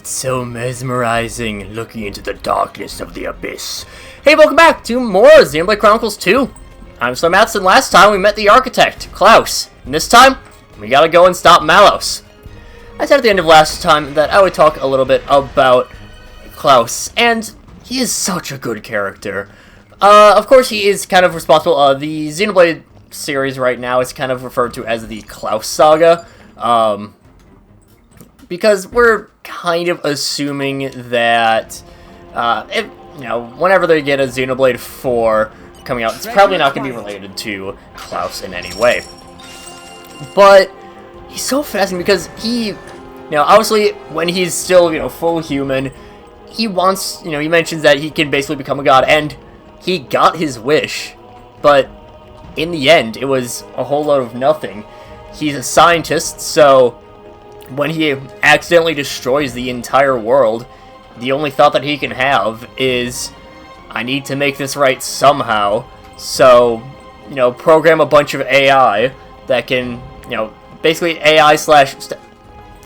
so mesmerizing, looking into the darkness of the abyss. Hey, welcome back to more Xenoblade Chronicles 2. I'm SlayerMathis, and last time we met the architect, Klaus. And this time, we gotta go and stop Malos. I said at the end of last time that I would talk a little bit about Klaus, and he is such a good character. Of course, he is kind of responsible. The Xenoblade series right now is kind of referred to as the Klaus Saga. Because we're kind of assuming that, whenever they get a Xenoblade 4 coming out, it's probably not going to be related to Klaus in any way. But he's so fascinating because he, obviously, when he's still, full human, he wants, he mentions that he can basically become a god, and he got his wish, but in the end, it was a whole lot of nothing. He's a scientist, so when he accidentally destroys the entire world, the only thought that he can have is, I need to make this right somehow. So, program a bunch of AI that can, basically AI slash... Did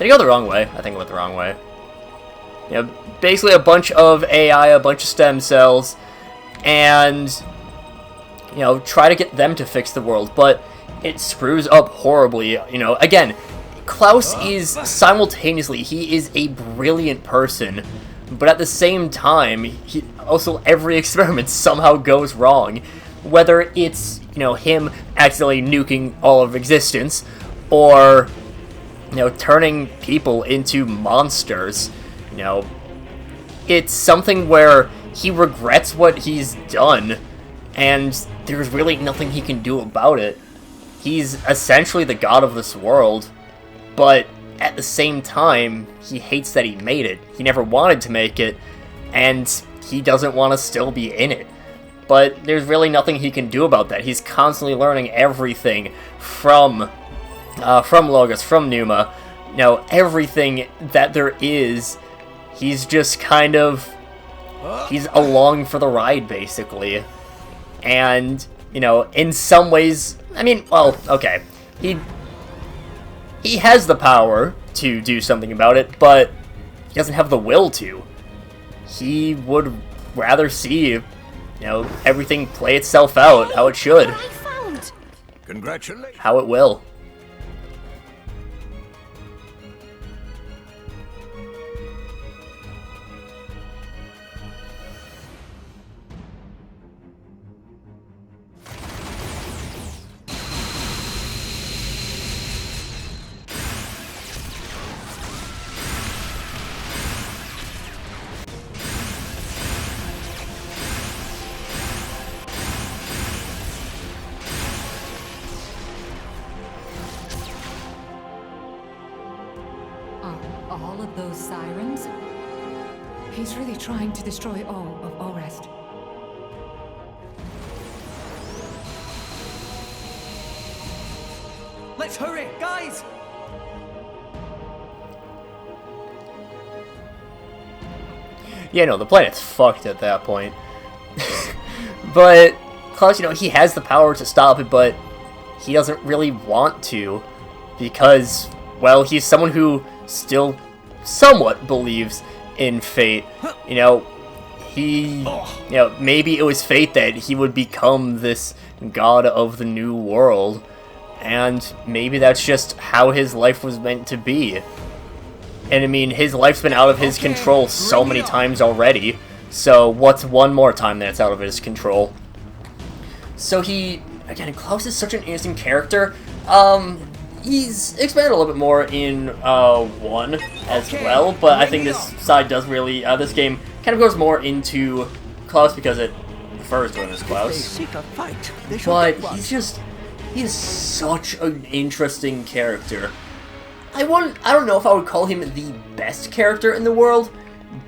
I go the wrong way? I think I went the wrong way. Basically a bunch of AI, a bunch of stem cells, and, try to get them to fix the world. But it screws up horribly, again... Klaus is simultaneously, he is a brilliant person, but at the same time, every experiment somehow goes wrong. Whether it's, him accidentally nuking all of existence, or, turning people into monsters, it's something where he regrets what he's done, and there's really nothing he can do about it. He's essentially the god of this world. But at the same time, he hates that he made it. He never wanted to make it, and he doesn't want to still be in it. But there's really nothing he can do about that. He's constantly learning everything from Logos, from Numa. Everything that there is, he's just kind of... he's along for the ride, basically. And, in some ways... okay. He has the power to do something about it, but he doesn't have the will to. He would rather see, everything play itself out how it should. Congratulations. How it will. All of those sirens? He's really trying to destroy all of Orest. Let's hurry, guys! Yeah, no, the planet's fucked at that point. But Klaus, he has the power to stop it, but he doesn't really want to, because, well, he's someone who still somewhat believes in fate. Maybe it was fate that he would become this god of the new world, and maybe that's just how his life was meant to be. And his life's been out of his control so many times already, so what's one more time that it's out of his control? So Klaus is such an interesting character. He's expanded a little bit more in 1 as well, but I think this side does really, this game kind of goes more into Klaus because it refers to him as Klaus. But he is such an interesting character. I don't know if I would call him the best character in the world,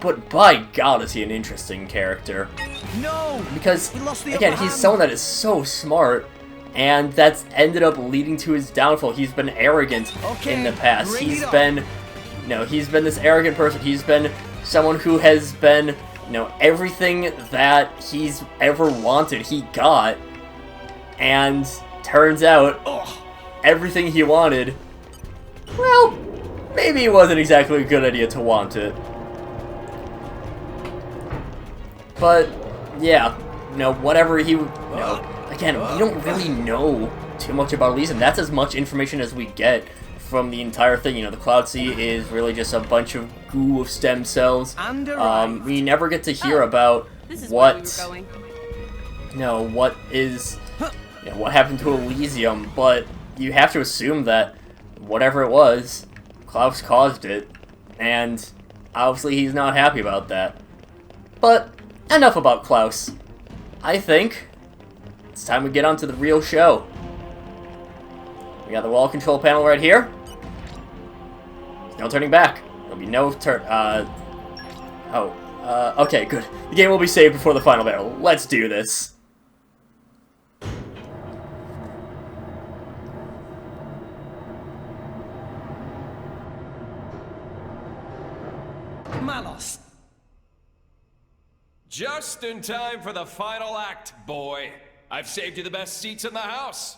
but by God is he an interesting character. No! Because, again, he's someone that is so smart, and that's ended up leading to his downfall. He's been arrogant in the past. He's been this arrogant person. He's been someone who has been, everything that he's ever wanted, he got. And turns out, everything he wanted, well, maybe it wasn't exactly a good idea to want it. But, yeah, whatever he, again, we don't really know too much about Elysium. That's as much information as we get from the entire thing. The Cloud Sea is really just a bunch of goo of stem cells. We never get to hear about what is, what happened to Elysium, but you have to assume that whatever it was, Klaus caused it, and obviously he's not happy about that. But enough about Klaus. I think it's time we get on to the real show. We got the wall control panel right here. There's no turning back. There'll be no okay, good. The game will be saved before the final battle. Let's do this. Malos. Just in time for the final act, boy. I've saved you the best seats in the house.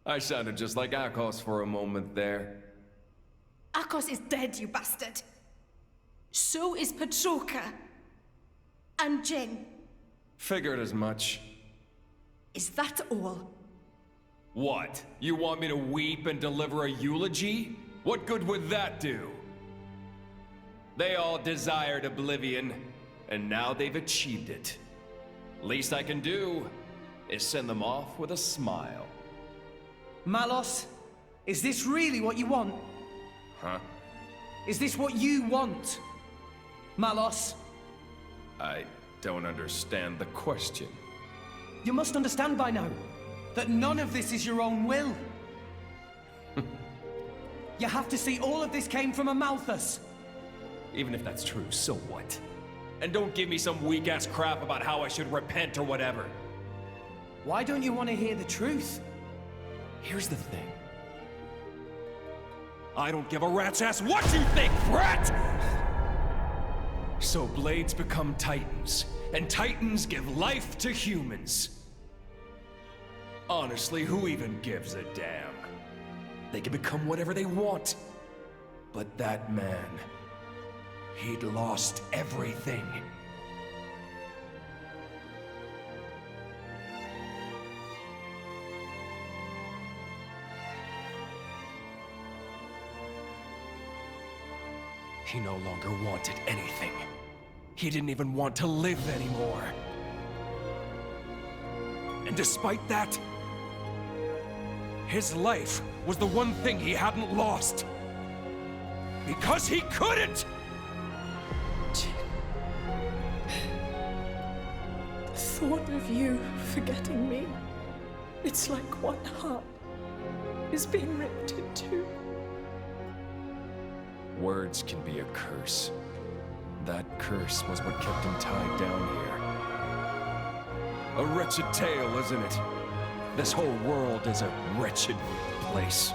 I sounded just like Akos for a moment there. Akos is dead, you bastard. So is Petroka. And Jin. Figured as much. Is that all? What? You want me to weep and deliver a eulogy? What good would that do? They all desired oblivion, and now they've achieved it. Least I can do is send them off with a smile. Malos, is this really what you want? Huh? Is this what you want? Malos? I don't understand the question. You must understand by now that none of this is your own will. You have to see all of this came from a Malthus. Even if that's true, so what? And don't give me some weak-ass crap about how I should repent or whatever. Why don't you want to hear the truth? Here's the thing. I don't give a rat's ass what you think, brat! So blades become titans, and titans give life to humans. Honestly, who even gives a damn? They can become whatever they want. But that man, he'd lost everything. He no longer wanted anything. He didn't even want to live anymore. And despite that, his life was the one thing he hadn't lost. Because he couldn't! The thought of you forgetting me, it's like one heart is being ripped in two. Words can be a curse. That curse was what kept him tied down here. A wretched tale, isn't it? This whole world is a wretched place.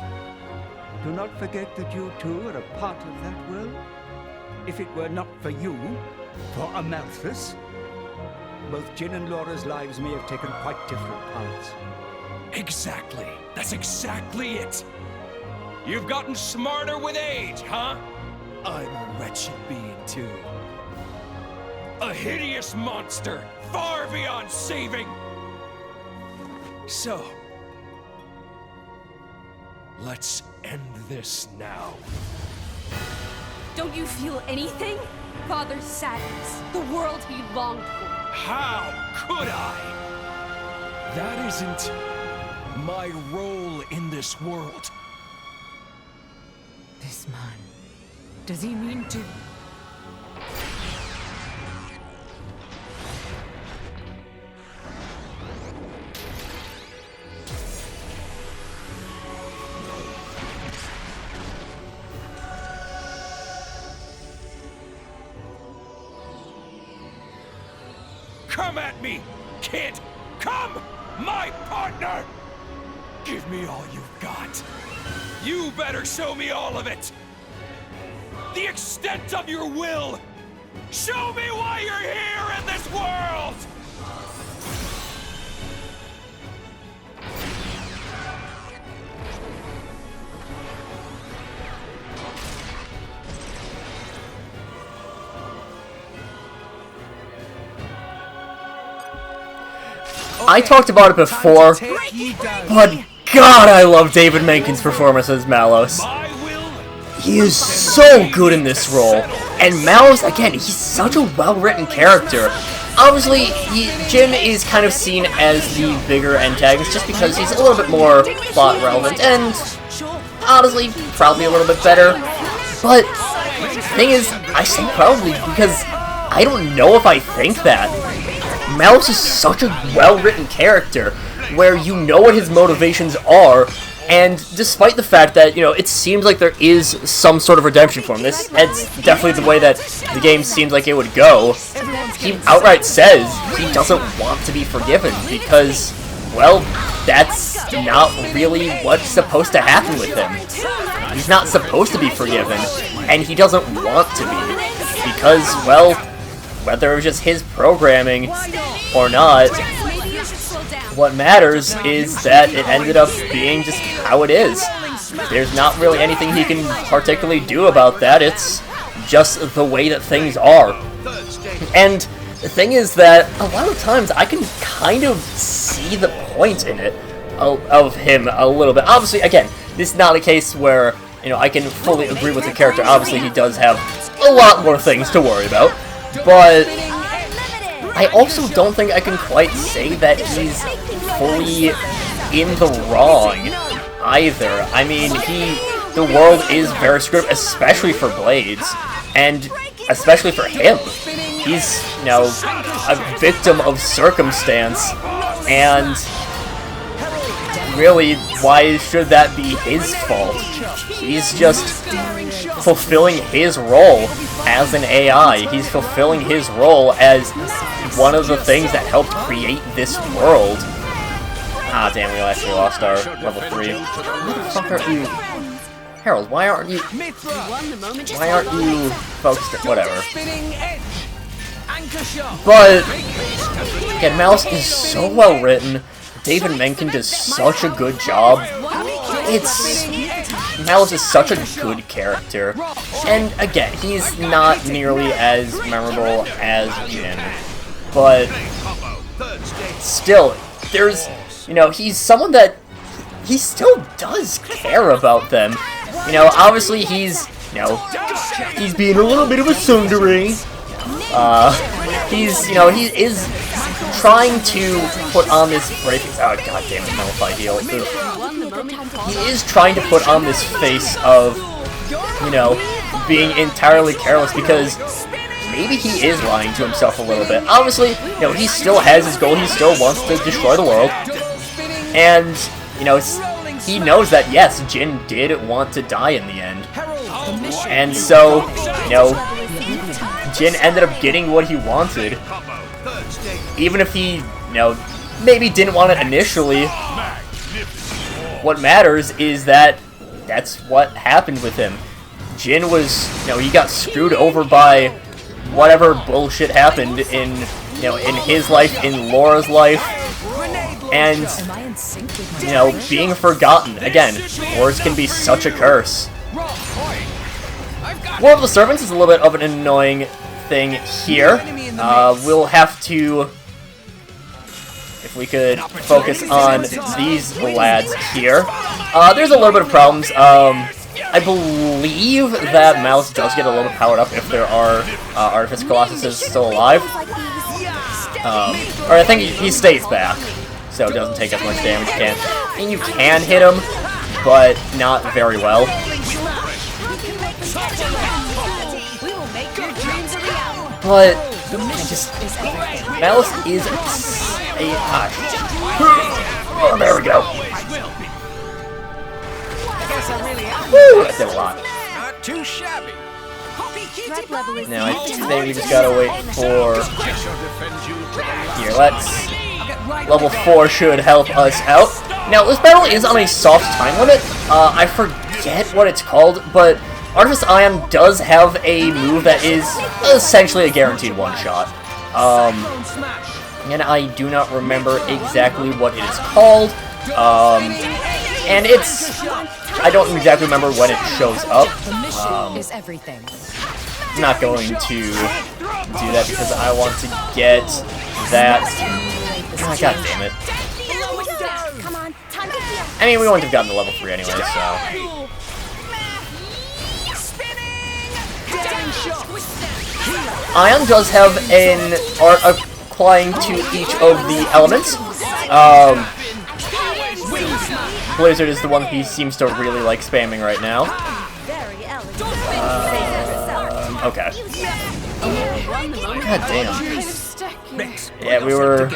Do not forget that you too are a part of that world. If it were not for you, for Amalthus, both Jin and Laura's lives may have taken quite different paths. Exactly. That's exactly it. You've gotten smarter with age, huh? I'm a wretched being too. A hideous monster, far beyond saving. So, let's end this now. Don't you feel anything? Father's sadness, the world he longed for. How could I? That isn't my role in this world. This man, does he mean to... Come at me, kid! Come, my partner! Give me all you've got. You better show me all of it! The extent of your will! Show me why you're here in this world! I talked about it before, but God, I love David Menken's performance as Malos. He is so good in this role. And Malos, again, he's such a well-written character. Obviously, Jin is kind of seen as the bigger antagonist just because he's a little bit more plot relevant and, honestly, probably a little bit better. But the thing is, I say probably because I don't know if I think that. Malos is such a well-written character where you know what his motivations are, and despite the fact that, you know, it seems like there is some sort of redemption for him, it's definitely the way that the game seems like it would go, he outright says he doesn't want to be forgiven because, well, that's not really what's supposed to happen with him. He's not supposed to be forgiven, and he doesn't want to be, because, well, whether it was just his programming or not, what matters is that it ended up being just how it is. There's not really anything he can particularly do about that, it's just the way that things are. And the thing is that a lot of times I can kind of see the point in it, of him a little bit. Obviously, again, this is not a case where, you know, I can fully agree with the character. Obviously, he does have a lot more things to worry about, but I also don't think I can quite say that he's fully in the wrong either. I mean, the world is very screwed, especially for Blades, and especially for him. He's, you know, a victim of circumstance, and really, why should that be his fault? He's just fulfilling his role as an AI. He's fulfilling his role as one of the things that helped create this world. Ah, damn, we actually lost our level 3. What the fuck are you... Harold, why aren't you focused at whatever? But, again, Malos is so well written. David Menken does such a good job. Malos is such a good character. And again, he's not nearly as memorable as Jin. But still, there's, you know, he's someone that he still does care about them. You know, obviously he's, you know, he's being a little bit of a tsundere. He's, you know, he is trying to put on this brave... Oh, god damn it, nullify heal. He is trying to put on this face of, you know, being entirely careless because maybe he is lying to himself a little bit. Obviously, you know, he still has his goal. He still wants to destroy the world. And, you know, he knows that, yes, Jin did want to die in the end. And so, you know, Jin ended up getting what he wanted. Even if he, you know, maybe didn't want it initially, what matters is that that's what happened with him. Jin was, you know, he got screwed over by whatever bullshit happened in, you know, in his life, in Laura's life, and, you know, being forgotten. Again, words can be such a curse. War of the Servants is a little bit of an annoying thing here. We'll have to, if we could focus on these lads here. There's a little bit of problems. I believe that Malos does get a little bit powered up if there are Artifice Colossuses still alive. Or I think he stays back, so it doesn't take as much damage. And you can hit him, but not very well. But Malos is a... Oh, there we go. Woo! That did a lot. Not too shabby. Now I think we just gotta wait for... Here, let's... Level 4 should help us out. Now, this battle is on a soft time limit. I forget what it's called, but Artifice Ion does have a move that is essentially a guaranteed one-shot. And I do not remember exactly what it is called. And it's... I don't exactly remember when it shows up. I'm not going to do that because I want to get that Ah, God damn it. Come on, time to heal. I mean, we wouldn't have gotten to level 3 anyway, so... Ion does have an art applying to each of the elements. Blizzard is the one he seems to really like spamming right now. Okay. God damn. Yeah, we were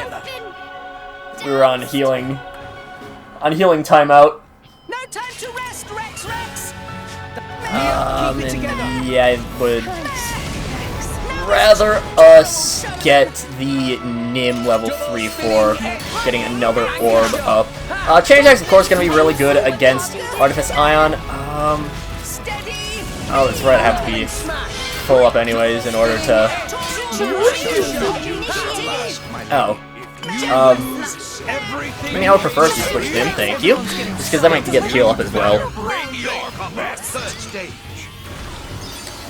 on healing timeout. No time to rest, Rex. And yeah, I would rather us get the Nim level 3 for getting another orb up. Chain Attack's of course going to be really good against Artifice Ion. Oh, that's right, I have to be full up anyways in order to... Oh. I mean, I would prefer if you switched in, thank you. Just because I might get the heal up as well.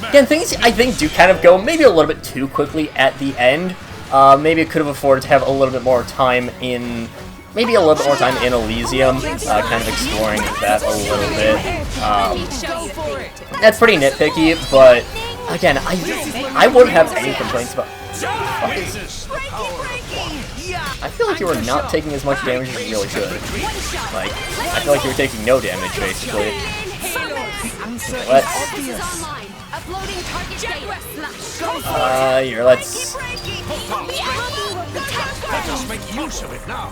Again, things I think do kind of go maybe a little bit too quickly at the end. Maybe it could have afforded to have a little bit more time in... Maybe a little bit more time in Elysium, kind of exploring that a little bit. That's pretty nitpicky, but again, I wouldn't have any complaints about... I feel like you were not taking as much damage as you really should. Like, I feel like you were taking no damage, basically. Here, let's... Let us make use of it now.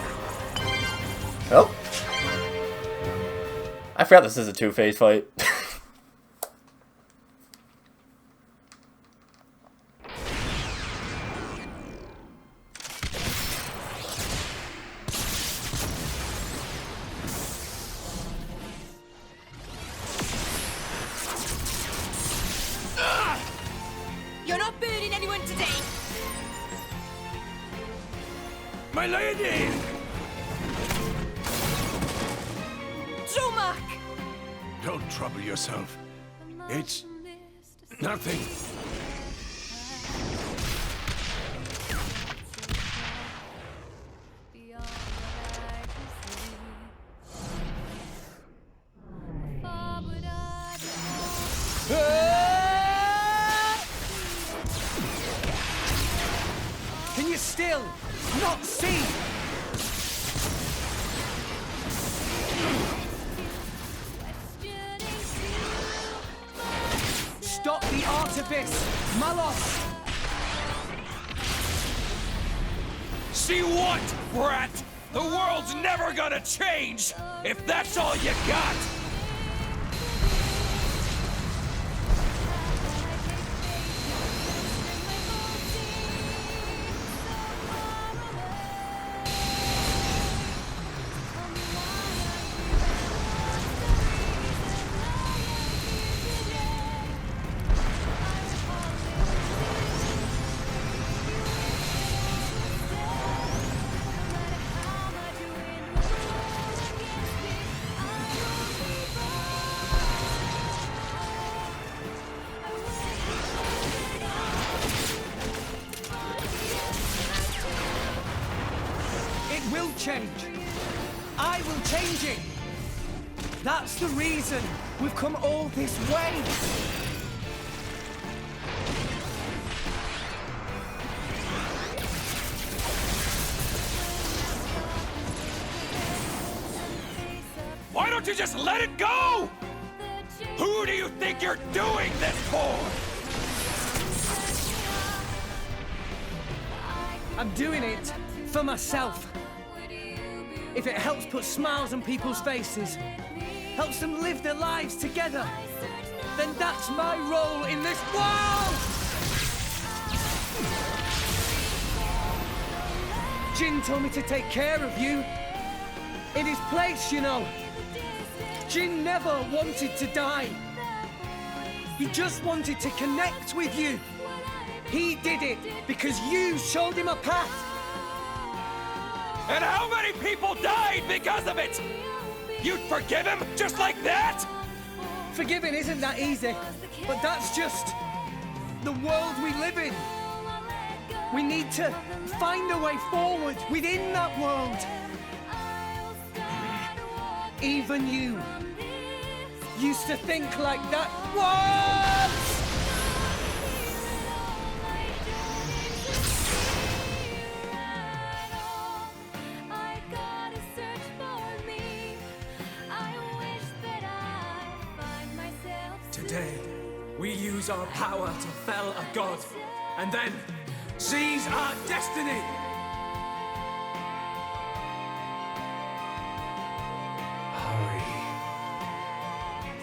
Oh. I forgot this is a two-phase fight. You're not burning anyone today. My lady! Dromark! Don't trouble yourself. It's nothing. Can you still not see? Stop the artifice, Malos! See what, brat? The world's never gonna change if that's all you got. Will change. I will change it. That's the reason we've come all this way. Why don't you just let it go? Who do you think you're doing this for? I'm doing it for myself. If it helps put smiles on people's faces, helps them live their lives together, then that's my role in this world! Jin told me to take care of you. In his place, you know. Jin never wanted to die. He just wanted to connect with you. He did it because you showed him a path. And how many people died because of it? You'd forgive him just like that? Forgiving isn't that easy, but that's just the world we live in. We need to find a way forward within that world. Even you used to think like that once! Today, we use our power to fell a god, and then seize our destiny! Hurry.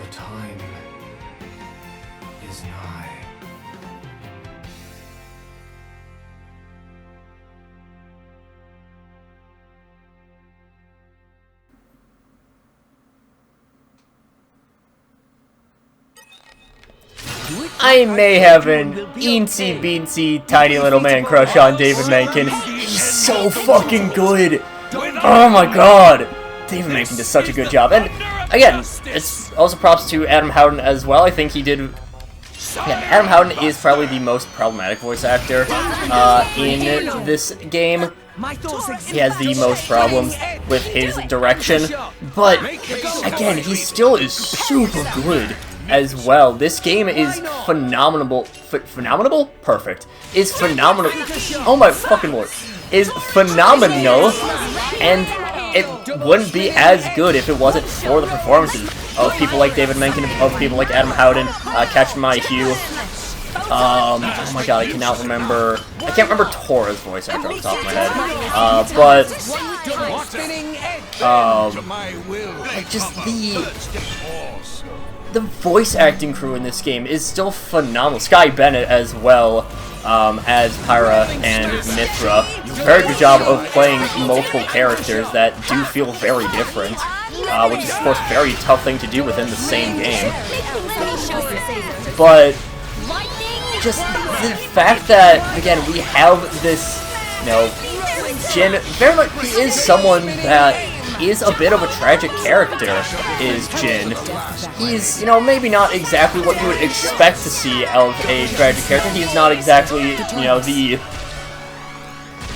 The time is nigh. I may have an eensy beensy tiny little man crush on David Mencken. He's so fucking good. Oh my god. David Mencken does such a good job. And again, it's also props to Adam Howden as well. I think he did... Yeah, Adam Howden is probably the most problematic voice actor in this game. He has the most problems with his direction. But again, he still is super good as well. This game is phenomenal. Phenomenal? Perfect. Is phenomenal. Oh my fucking lord. Is phenomenal. And it wouldn't be as good if it wasn't for the performances of people like David Mencken, of people like Adam Howden, Catch My Hue. Oh my god, I cannot remember. I can't remember Tora's voice actor off the top of my head. But just the voice acting crew in this game is still phenomenal. Sky Bennett as well, as Pyra and Mithra. Very good job of playing multiple characters that do feel very different, which is of course a very tough thing to do within the same game. But just the fact that, again, we have this, you know, Jin, very much, he is someone that is a bit of a tragic character, is Jin. He's, you know, maybe not exactly what you would expect to see of a tragic character. He's not exactly, you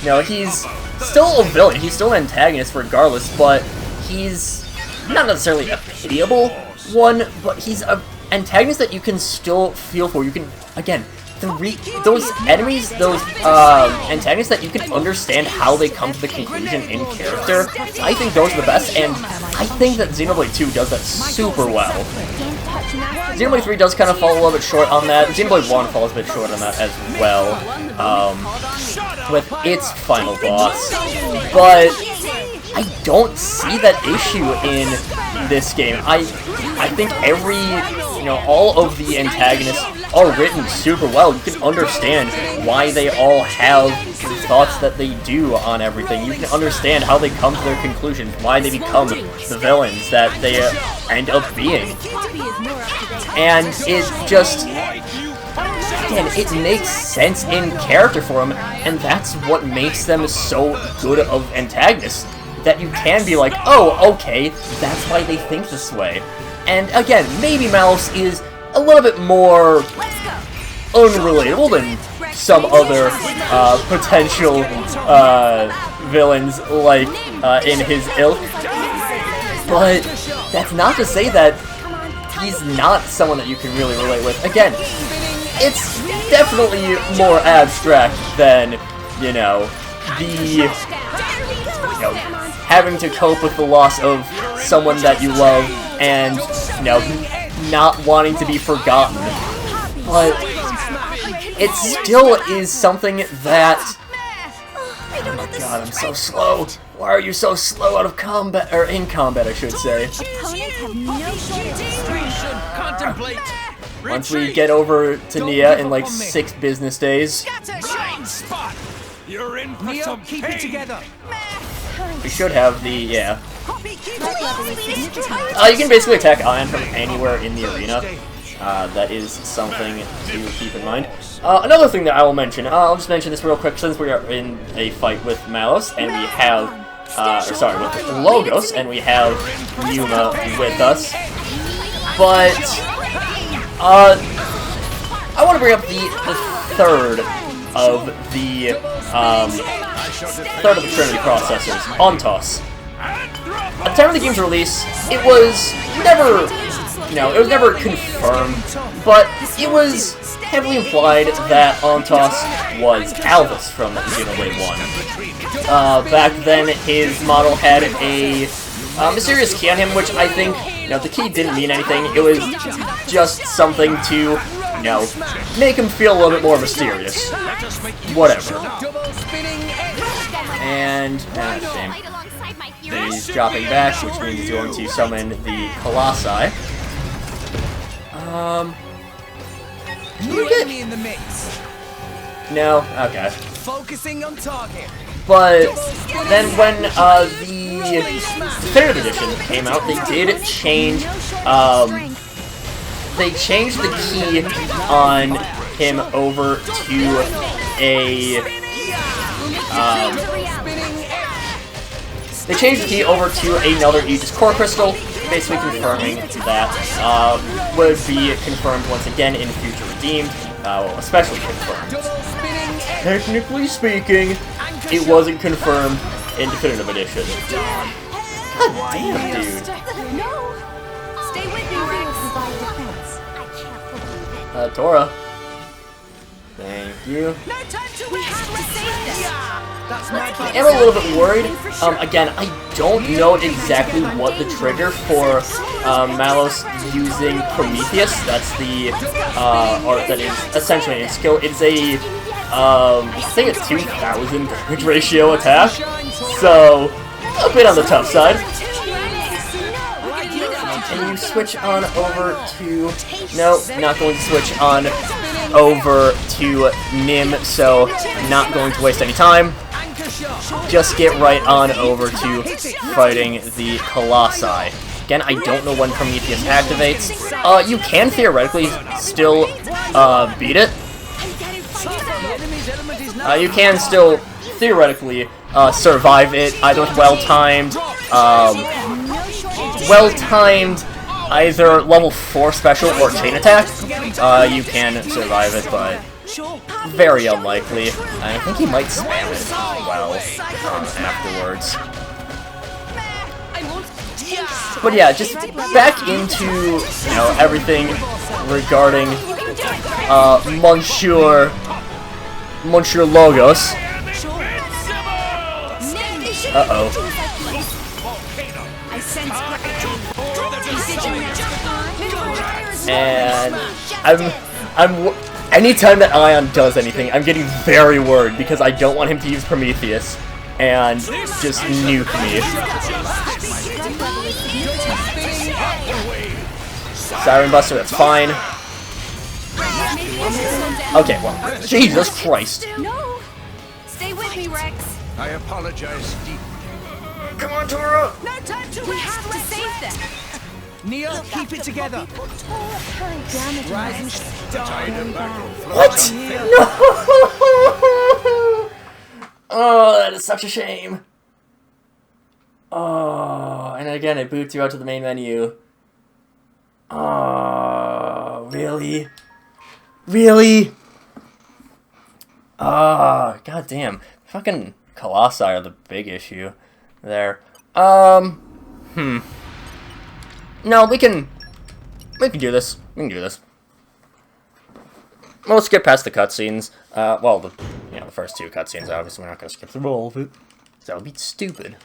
know, he's still a villain. He's still an antagonist regardless, but he's not necessarily a pitiable one, but he's an antagonist that you can still feel for. You can, again, those enemies, those antagonists that you can understand how they come to the conclusion in character, I think those are the best, and I think that Xenoblade 2 does that super well. Xenoblade 3 does kind of fall a little bit short on that. Xenoblade 1 falls a bit short on that as well, with its final boss. But I don't see that issue in this game. I think all of the antagonists are written super well. You can understand why they all have the thoughts that they do on everything. You can understand how they come to their conclusions, why they become the villains that they end up being. And it just, again, it makes sense in character for them, and that's what makes them so good of antagonists. That you can be like, oh, okay, that's why they think this way. And again, maybe Malos is a little bit more unrelatable than some other potential villains like in his ilk. But that's not to say that he's not someone that you can really relate with. Again, it's definitely more abstract than, having to cope with the loss of someone that you love and, not wanting to be forgotten. But it still is something that... Oh my god, I'm so slow. Why are you so slow out of combat, or in combat, I should say. Once we get over to Nia in like 6 business days. You're in for some keep it together. We should have the, you can basically attack Ion from anywhere in the arena. That is something to keep in mind. Another thing that I will mention, I'll just mention this real quick since we are in a fight with Malos, and we have, with Logos, and we have Yuma with us. But, I want to bring up the third of the third of the Trinity processors, Ontos. At the time of the game's release, it was never, it was never confirmed, but it was heavily implied that Ontos was Alvis from Xenoblade 1. Back then, his model had a mysterious key on him, which I think, the key didn't mean anything. It was just something to, make him feel a little bit more mysterious. Whatever. And, shame. He's dropping back, which means he's going to summon the Colossi. Enemy in the mix. No? Okay. Focusing on target. But then when the Definitive Edition came out, they did change, they changed the key on him over to a, they changed the key over to another Aegis Core Crystal, basically confirming that would be confirmed once again in future Redeemed, especially confirmed. Technically speaking, it wasn't confirmed in Definitive Edition. God damn, dude. No! Stay with me, Rex. Tora. Thank you. No time to rest, Rexrix! I'm a little bit worried. Again, I don't know exactly what the trigger for Malos using Prometheus. That's the, or that is essentially a skill. It's a, I think it's 2,000 damage ratio attack. So, a bit on the tough side. Can you switch on over to... No, not going to switch on over to Nim, so not going to waste any time. Just get right on over to fighting the Colossi. Again, I don't know when Prometheus activates. You can theoretically still beat it. You can still theoretically survive it, either with well-timed, either level 4 special or chain attack. You can survive it, but very unlikely. I think he might spam it well afterwards. But yeah, just back into everything regarding Monsieur Logos. Uh-oh. And anytime that Ion does anything, I'm getting very worried because I don't want him to use Prometheus and just nuke me. Siren Buster, that's fine. Okay, well, Jesus Christ. No! Stay with me, Rex. I apologize deeply. Come on, Tora! No time to We have to save them. Neo, keep it together. Rise and What? No! Oh, that is such a shame. Oh, and again, it boots you out to the main menu. Oh, really? Really? Oh, goddamn. Fucking Colossi are the big issue there. No, we can do this. We can do this. We'll skip past the cutscenes. Well, the first two cutscenes, obviously we're not going to skip through all of it. That would be stupid.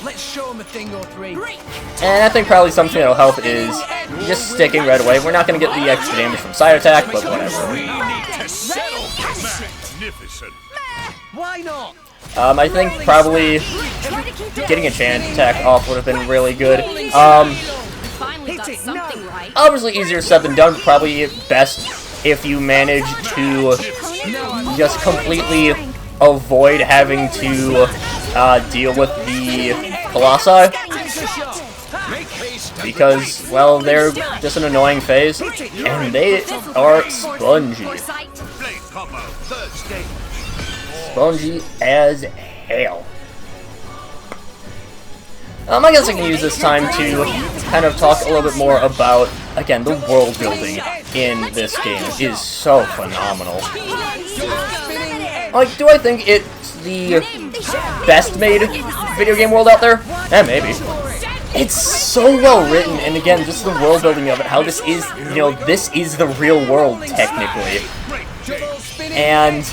Let's show him a thing or three. And I think probably something that'll help is just sticking right away. We're not going to get the extra damage from side attack, but whatever. Magnificent. Why not? I think probably getting a chain attack off would have been really good. Obviously easier said than done, but probably best if you manage to just completely avoid having to deal with the Colossi. Because, well, they're just an annoying phase, and they are spongy. Spongy as hell. I guess I can use this time to kind of talk a little bit more about, again, the world building in this game is so phenomenal. Like, do I think it's the best made video game world out there? Eh, maybe. It's so well written, and again, just the world building of it, how this is, you know, this is the real world, technically. And,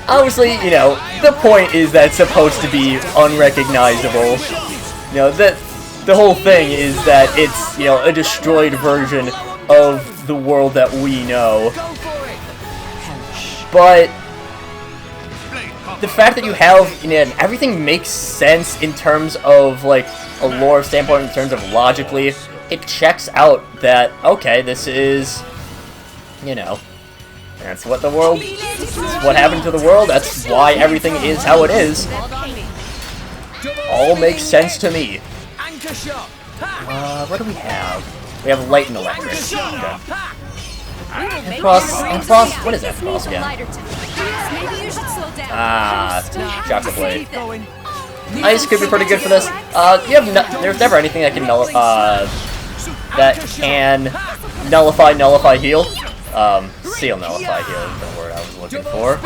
obviously, you know, the point is that it's supposed to be unrecognizable. You know, the whole thing is that it's, you know, a destroyed version of the world that we know. But the fact that you have, you know, everything makes sense in terms of, like, a lore standpoint, in terms of logically, it checks out that, okay, this is, you know, that's what the world, that's what happened to the world, that's why everything is how it is. All makes sense to me. What do we have? We have light and electric. Okay. And frost, what is that frost again? Chocolate blade. Ice could be pretty good for this. You have there's never anything that can nullify heal. Seal nullify heal is the word I was looking for.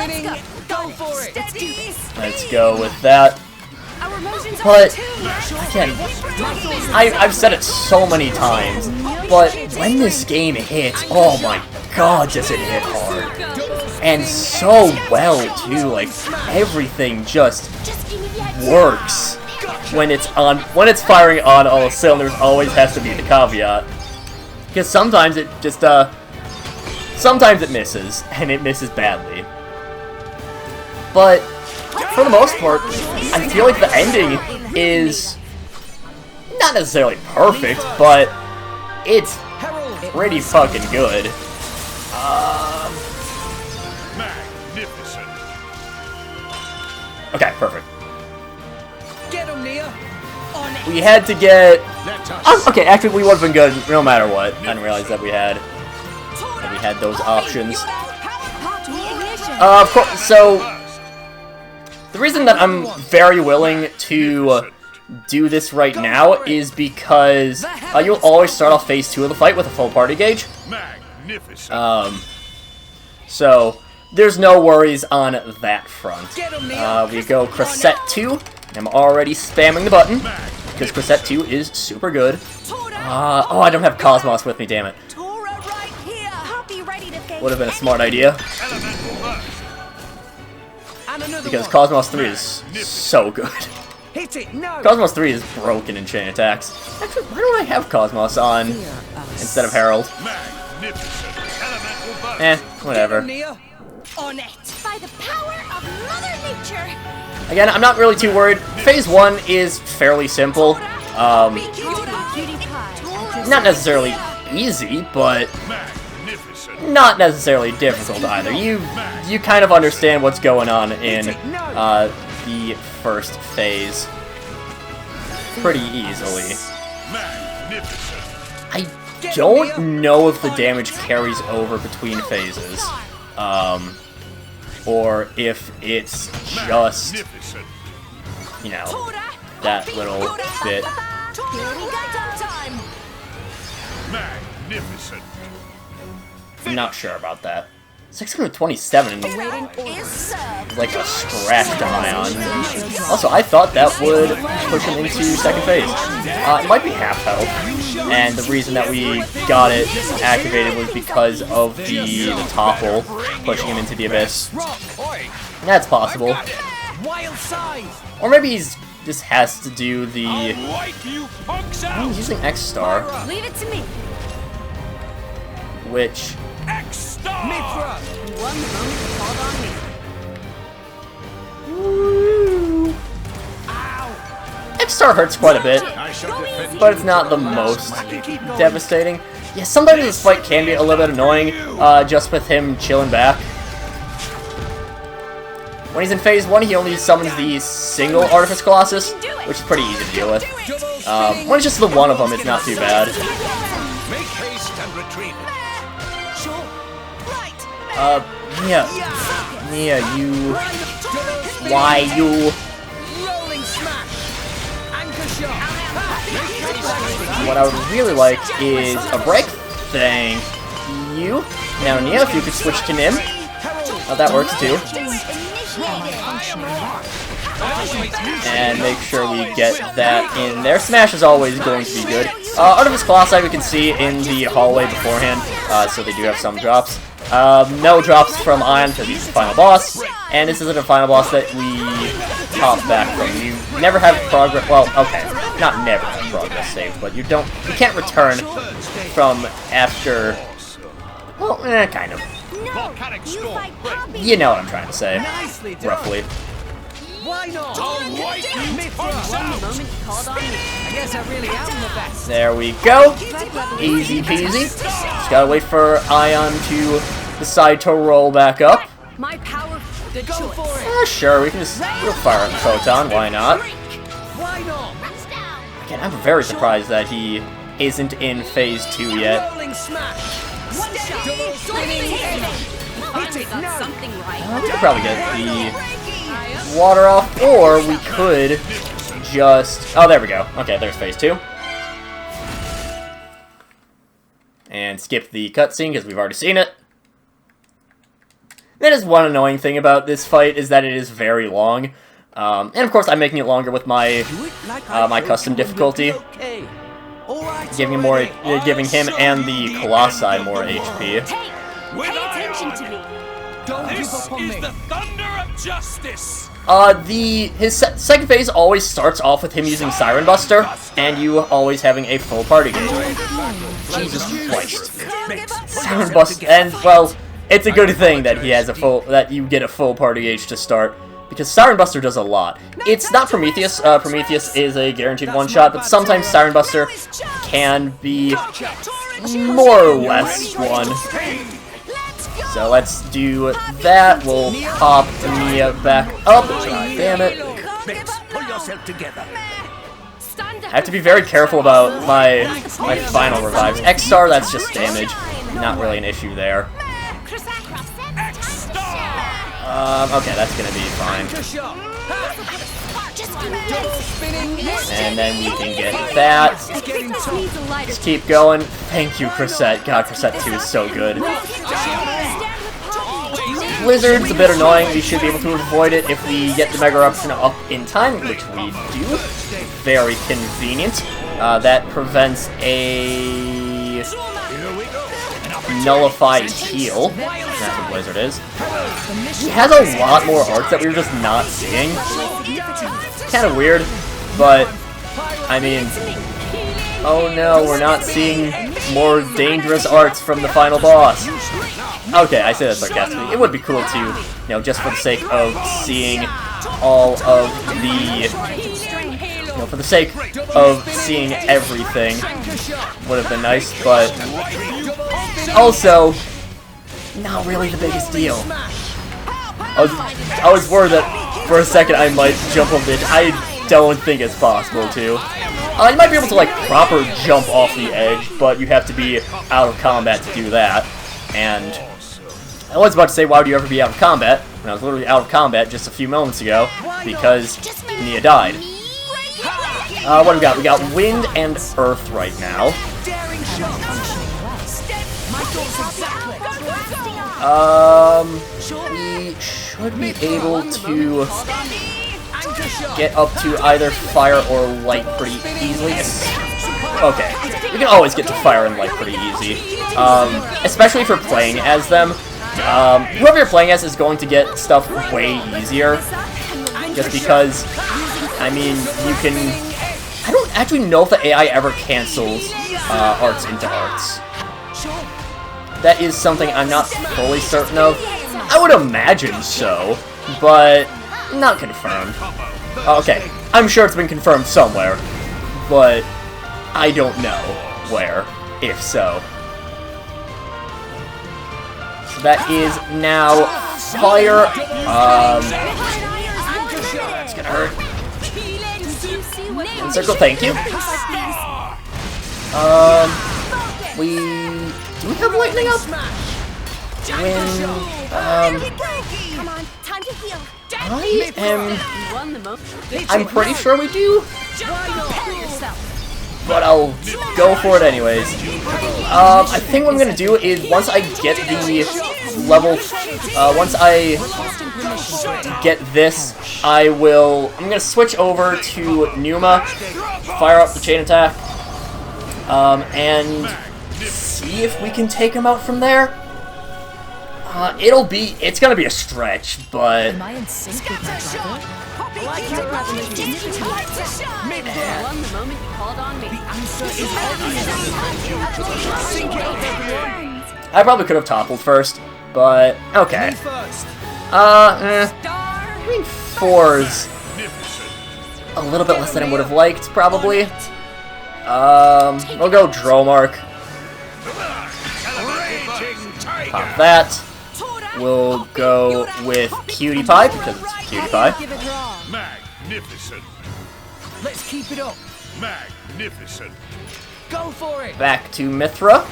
Let's go with that. But again, I've said it so many times, but when this game hits, oh my god, does it hit hard. And so well too, like everything just works when it's firing on all cylinders. Always has to be the caveat, because sometimes it just sometimes it misses, and it misses badly. But for the most part, I feel like the ending is not necessarily perfect, but it's pretty fucking good. Magnificent. Okay, perfect. Get him, Nia. We had to get... okay, actually, we would have been good no matter what. I didn't realize that we had those options. Of course, so... the reason that I'm very willing to do this right now is because you'll always start off phase 2 of the fight with a full party gauge. Magnificent. So there's no worries on that front. We go Crescent 2, and I'm already spamming the button because Crescent 2 is super good. Oh, I don't have Cosmos with me, damn it. Would have been a smart idea. Because Cosmos 3 is so good. Cosmos 3 is broken in chain attacks. Actually, why don't I have Cosmos on instead of Herald? Whatever. Again, I'm not really too worried. Phase 1 is fairly simple. Not necessarily easy, but not necessarily difficult either. You kind of understand what's going on in the first phase pretty easily. I don't know if the damage carries over between phases, or if it's just, you know, that little bit. Magnificent. I'm not sure about that. 627 like a scratch Ion. Also, I thought that would push him into second phase. It might be half health, and the reason that we got it activated was because of the topple pushing him into the abyss. That's possible. Or maybe he's just has to do the... he's using X-Star. Leave it to me. Which... One moment called on me. X-Star hurts quite a bit, but it's not the most devastating. Yeah, sometimes this fight can be a little bit annoying, just with him chilling back. When he's in phase 1, he only summons the single Artifice Colossus, which is pretty easy to deal with. When it's just the one of them, it's not too bad. Make haste and retreat. Nia, you... why you... What I would really like is a break. Thank you. Now, Nia, if you could switch to Nim. Oh, that works too. And make sure we get that in there. Smash is always going to be good. Artemis Colossi we can see in the hallway beforehand, so they do have some drops. No drops from Ion because he's the final boss, and this isn't a final boss that we hop back from. You never have progress. Well, okay, not never have progress saved, but you can't return from after. Well, kind of. You know what I'm trying to say, roughly. Why not? I guess I really am the best. There we go. Easy peasy. Just gotta wait for Ion to decide to roll back up. My power, good choice. Sure, we'll fire a Photon, why not? Why not? Again, I'm very surprised that he isn't in phase 2 yet. Rolling smash. Double spinning Finally got something right. We could probably get the water off, or we could just... Oh, there we go. Okay, there's phase 2. And skip the cutscene, because we've already seen it. That is one annoying thing about this fight, is that it is very long. And of course, I'm making it longer with my my custom difficulty, giving him and the Colossi more HP. Pay attention to me. This is the thunder of justice. His second phase always starts off with him using Siren Buster, and you always having a full party gauge. Jesus Christ. Siren Buster, and well, it's a good thing that he has that you get a full party gauge to start, because Siren Buster does a lot. It's not Prometheus. Prometheus is a guaranteed one-shot, but sometimes Siren Buster can be more or less one. So let's do that. We'll pop Mia back up. God damn it. Pull yourself together. I have to be very careful about my final revives. X-Star, that's just damage. Not really an issue there. Okay, that's gonna be fine. And then we can get that. Just keep going. Thank you, Crisette. God, Crisette 2 is so good. Blizzard's a bit annoying. We should be able to avoid it if we get the Mega Eruption up in time, which we do. Very convenient. That prevents a nullified heal. That's what Blizzard is. He has a lot more arts that we were just not seeing. Kind of weird, but I mean, oh no, we're not seeing more dangerous arts from the final boss. Okay, I say that sarcastically. It would be cool to, you know, just for the sake of seeing all of the, you know, for the sake of seeing everything would have been nice, but also not really the biggest deal. I was worried that for a second I might jump off the edge. I don't think it's possible to. You might be able to, like, proper jump off the edge, but you have to be out of combat to do that. And I was about to say, why would you ever be out of combat? When I was literally out of combat just a few moments ago, because Nia died. What do we got? We got Wind and Earth right now. We should be able to get up to either Fire or Light pretty easily. Okay, we can always get to Fire and Light pretty easy. Especially if you're playing as them. Whoever you're playing as is going to get stuff way easier. Just because, I mean, you can... I don't actually know if the AI ever cancels arts into arts. That is something I'm not fully certain of. I would imagine so, but not confirmed. Okay, I'm sure it's been confirmed somewhere, but I don't know where, if so. So that is now Fire. It's gonna hurt. Circle, thank you. Do we have lightning up? Wind, Come on, time to heal. I'm pretty sure we do, but I'll go for it anyways. I think what I'm gonna do is once I get the level Once I get this, I'm gonna switch over to Numa, fire up the chain attack, and see if we can take him out from there. It's gonna be a stretch, but... Am I in sync with my brother? Won the moment you called on me. I probably could have toppled first, but okay. I mean, 4's a little bit less than I would have liked, probably. We'll go Dromark. Pop that. We'll go with Cutie Pie, because it's Cutie Pie. Magnificent. Let's keep it up. Magnificent. Go for it. Back to Mithra.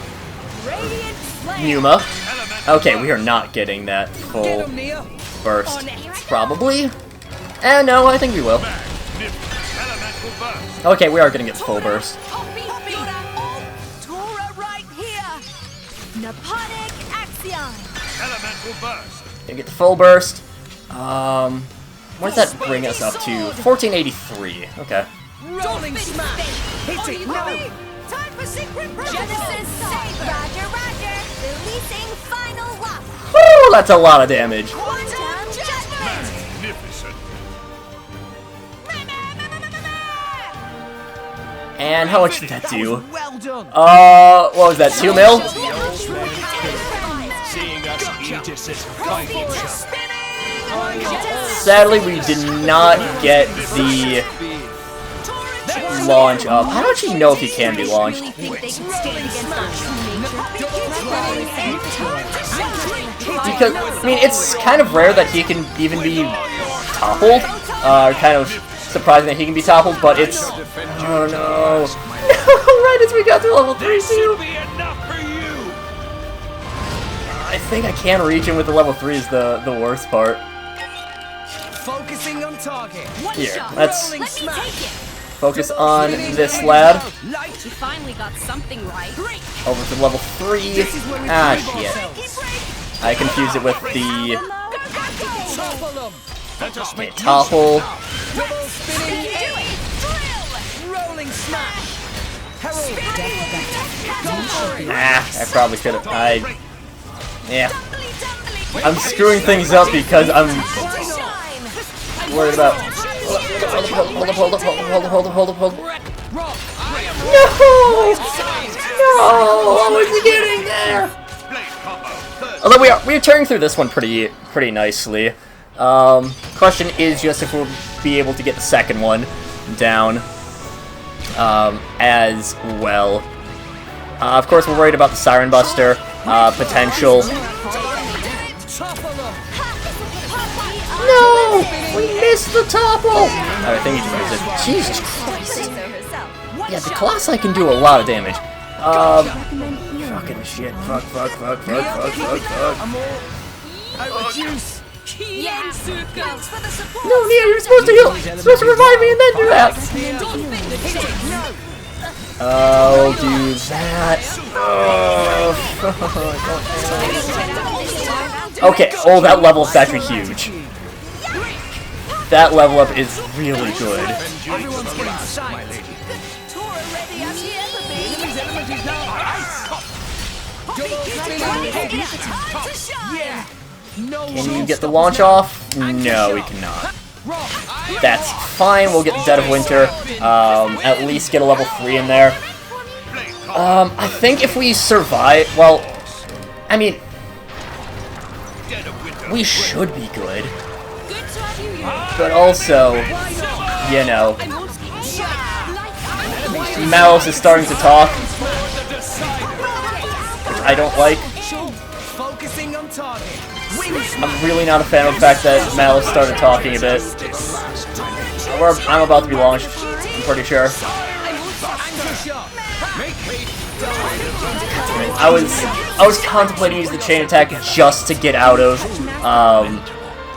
Numa. Okay, we are not getting that full burst. Probably. No, I think we will. Okay, we are gonna get the full burst. Gonna get the full burst. What does that bring us up to? 1483. Okay. Rolling smash. Hit it now. Time for secret Genesis Saber. Roger, roger. Releasing final lock. Woo, that's a lot of damage. Quantum judgment. Magnificent. And how much did that do? Well done. What was that? 2 mil? Seeing us Aegis's fighting show. Sadly, we did not get the launch up. I don't actually know if he can be launched. Because, I mean, it's kind of rare that he can even be toppled. Kind of surprising that he can be toppled, but it's... Oh no. Right as we got to level 3 too. I think I can reach him with the level 3 is the worst part. Focusing on target. Here, let's focus on this lad. You finally got something right. Over to level 3. Ah, shit. I confused it with the... Okay, topple. Rolling smash. I probably could have... Yeah. I'm screwing things up because I'm worried about... Hold up. No! What was he getting there? Although we are tearing through this one pretty nicely. Question is just if we'll be able to get the second one down as well. Of course, we're worried about the Siren Buster potential. No! We missed the topple! I think he just missed it. Jesus Christ. Yeah, the Colossi can do a lot of damage. Fucking shit. Fuck. No, Nia, you're supposed to heal! You're supposed to revive me and then do that! I'll do that. Okay, oh, that level up's actually huge. That level up is really good. Can you get the launch off? No, we cannot. That's fine, we'll get the Dead of Winter. At least get a level 3 in there. I think if we survive, well, I mean, we should be good. But also, you know, Malos is starting to talk, which I don't like. I'm really not a fan of the fact that Malos started talking a bit. I'm about to be launched, I'm pretty sure. I was contemplating using the chain attack just to get out of.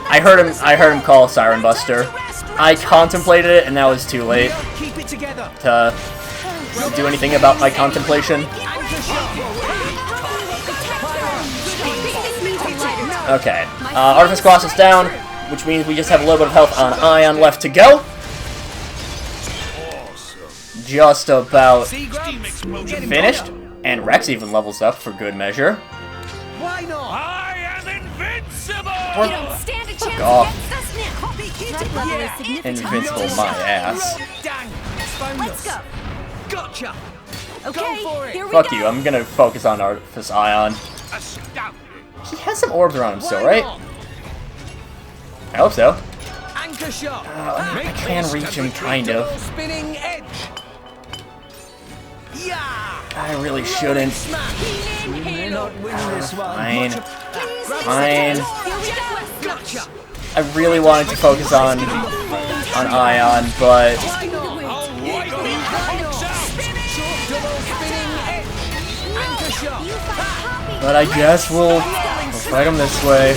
I heard him call Siren Buster. I contemplated it, and now it's too late to do anything about my contemplation. Okay. Artifice Cross is down, which means we just have a little bit of health on Ion left to go. Just about finished. And Rex even levels up for good measure. Why not? I am invincible! You don't stand a chance off. against us now. Threat level is significant. Invincible my ass. Dang! It's found Let's us. go. Gotcha! Okay, for it. here we Fuck go. you, I'm gonna focus on Artifice Ion. Astounding. He has some orbs around him still, Why right? not? I hope so. Anchor shot. I can reach him, kind of. Spinning edge. Yeah. I really shouldn't. May not win this one. Fine. Please, Fine. Here we go. Gotcha. I really wanted to focus on Ion, but Why not? Double spinning edge. Anchor shot. but I guess we'll fight him this way.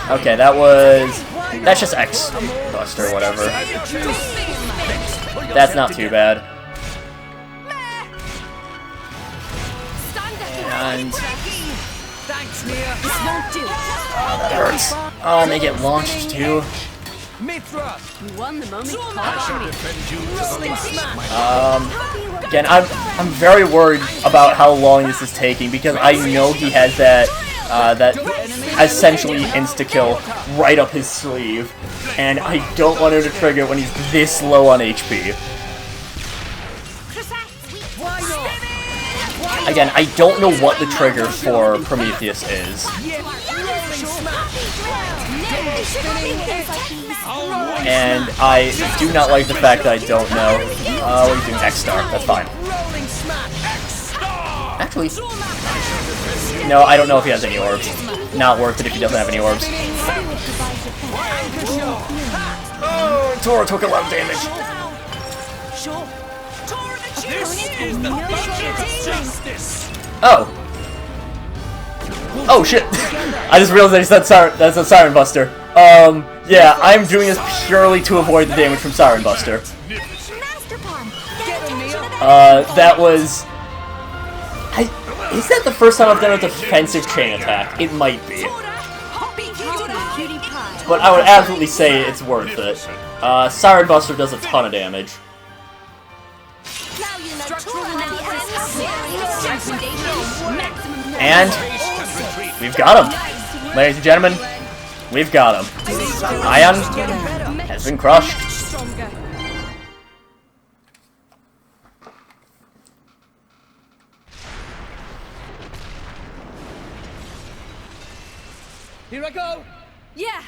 Okay, that's just X Buster, whatever. That's not too bad. And Thanks, Nia. that hurts. Oh, and they get launched too. Mithra. You won the moment. Rolling smash. Again, I'm very worried about how long this is taking because I know he has that essentially insta-kill right up his sleeve, and I don't want him to trigger when he's this low on HP. Why not? Again, I don't know what the trigger for Prometheus is, Rolling smash. Double spinning edge. and I do not like the fact that I don't know. What are you doing? X-Star, that's fine. Rolling smash. Actually, no, I don't know if he has any orbs. Not worth it if he doesn't have any orbs. Oh, Tora took a lot of damage. This is the thunder of justice! Oh. Oh shit! I just realized I said that's a Siren Buster. Yeah, I'm doing this purely to avoid the damage from Siren Buster. Master Palm. That was... Is that the first time I've done a defensive chain attack? It might be. But I would absolutely say it's worth it. Siren Buster does a ton of damage. And we've got him. Ladies and gentlemen, we've got him. Ion has been crushed. Here I go. Yeah.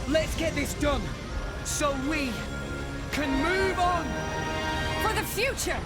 Let's get this done, so we can move on. For the future.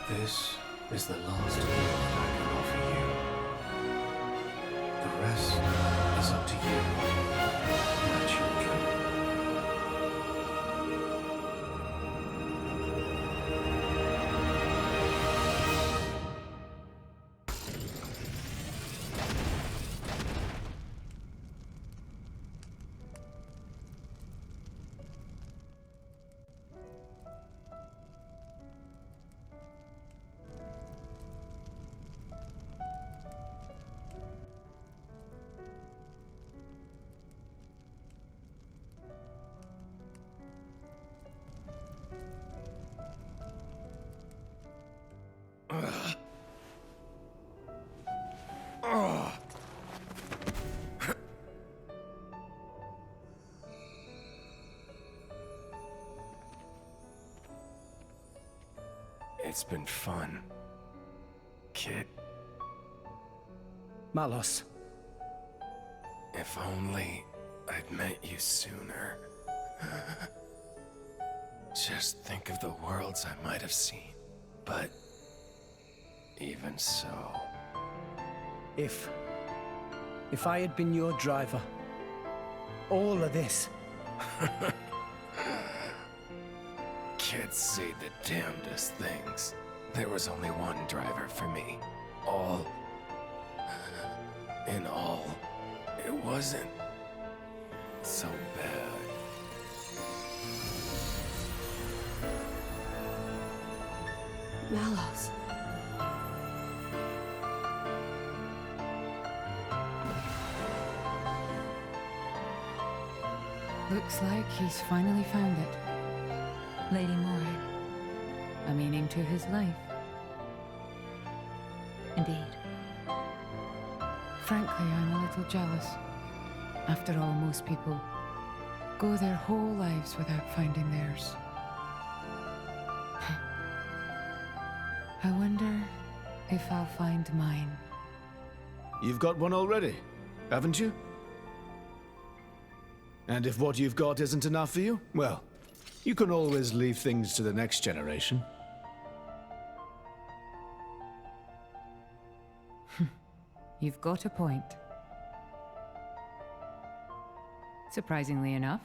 This is the last gift I can offer you. The rest is It's been fun, kid. Malos. If only I'd met you sooner. Just think of the worlds I might have seen. But even so... If I had been your driver, all of this... Kids say the damnedest things. There was only one driver for me. All... In all, it wasn't so bad. Malos. Looks like he's finally found it. Lady Moray. A meaning to his life. Indeed. Frankly, I'm a little jealous. After all, most people go their whole lives without finding theirs. I wonder if I'll find mine. You've got one already, haven't you? And if what you've got isn't enough for you, well, you can always leave things to the next generation. You've got a point. Surprisingly enough.